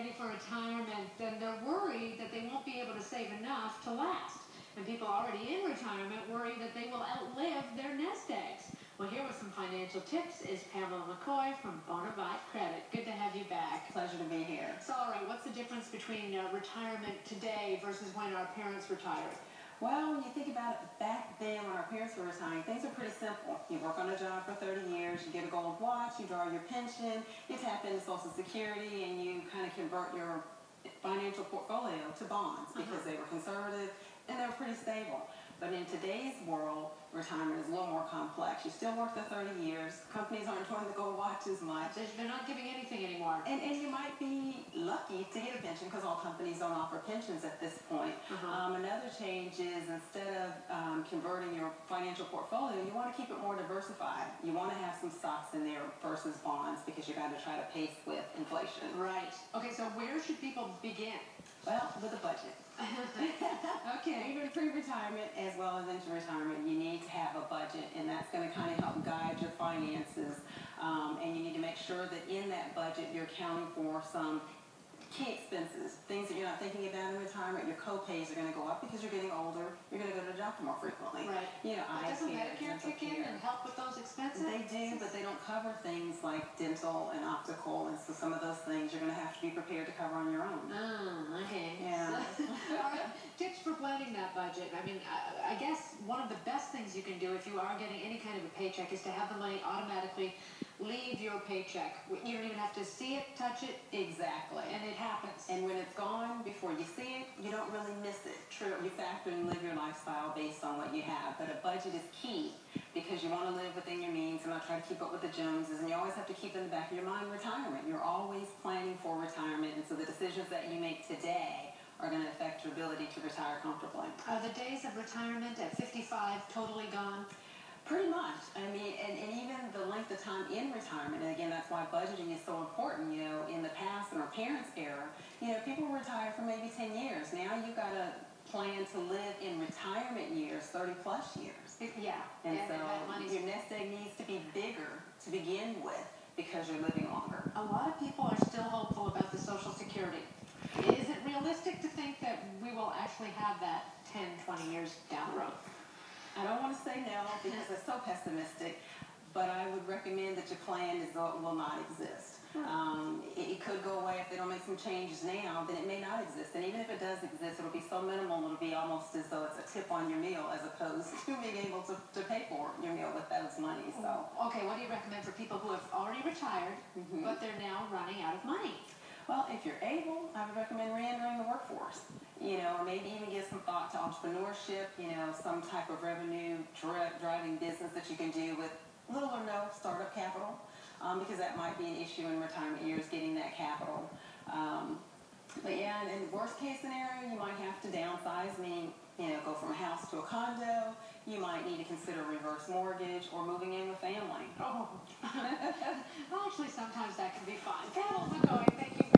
ready for retirement, then they're worried that they won't be able to save enough to last. And people already in retirement worry that they will outlive their nest eggs. Well, here with some financial tips is Pamela McCoy from Bonavide Credit. Good to have you back. Pleasure to be here. So, all right, what's the difference between retirement today versus when our parents retired? Well, when you think about it, back then when our parents were retiring, things are pretty simple. You work on a job for 30 years, you get a gold watch, you draw your pension, you tap into Social Security, and you kind of convert your financial portfolio to bonds because they were conservative and they were pretty stable. But in today's world, retirement is a little more complex. You still work the 30 years. Companies aren't doing the gold watch as much. They're not giving anything anymore. And you might be lucky to get a pension because all companies don't offer pensions at this point. Another change is instead of converting your financial portfolio, you want to keep it more diversified. You want to have some stocks in there versus bonds because you got to try to pace with inflation. Right. Okay, so where should people begin? Well, with a budget. Okay. Even pre-retirement as well as into retirement, you need to have a budget, and that's going to kind of help guide your finances. And you need to make sure that in that budget you're accounting for some key expenses, things that you're not thinking about in retirement. Your co-pays are going to go up because you're getting older. You're going to go to the doctor more frequently. Right. You know, doesn't Medicare kick in and help with those expenses? They do, but they don't cover things like dental and optical, and so some of those things you're going to have to be prepared to cover on your own. Oh, okay. Yeah. All right. Tips for planning that budget. I mean, I guess one of the best things you can do if you are getting any kind of a paycheck is to have the money automatically leave your paycheck. You don't even have to see it, touch it. Exactly. And it happens. And when it's gone, before you see it, you don't really miss it. True, you factor and live your lifestyle based on what you have. But a budget is key because you want to live within your means and not try to keep up with the Joneses. And you always have to keep in the back of your mind retirement. You're always planning for retirement. And so the decisions that you make today are going to affect your ability to retire comfortably. Are the days of retirement at 55 totally gone? Pretty much. I mean, and even the length of time in retirement, and again, that's why budgeting is so important. You know, in the past, in our parents' era, you know, people retired for maybe 10 years. Now you've got to plan to live in retirement years, 30 plus years. Yeah. And so your nest egg needs to be bigger to begin with because you're living longer. A lot of people are still hopeful about the Social Security. Is it realistic to think that we will actually have that 10, 20 years down the road? I don't want to say no because it's so pessimistic, but I would recommend that your plan is though it will not exist. It could go away if they don't make some changes now, then it may not exist. And even if it does exist, it'll be so minimal, it'll be almost as though it's a tip on your meal as opposed to being able to pay for your meal with those money. So, okay, what do you recommend for people who have already retired, but they're now running out of money? Well, if you're able, I would recommend re-entering the workforce. You know, or maybe even give some thought to entrepreneurship, you know, some type of revenue driving business that you can do with little or no startup capital, because that might be an issue in retirement years, getting that capital. But yeah, in the worst case scenario, you might have to downsize, meaning, you know, go from a house to a condo. You might need to consider reverse mortgage or moving in with family. Oh, well, actually, sometimes that can be fun. Pamela McCoy, thank you.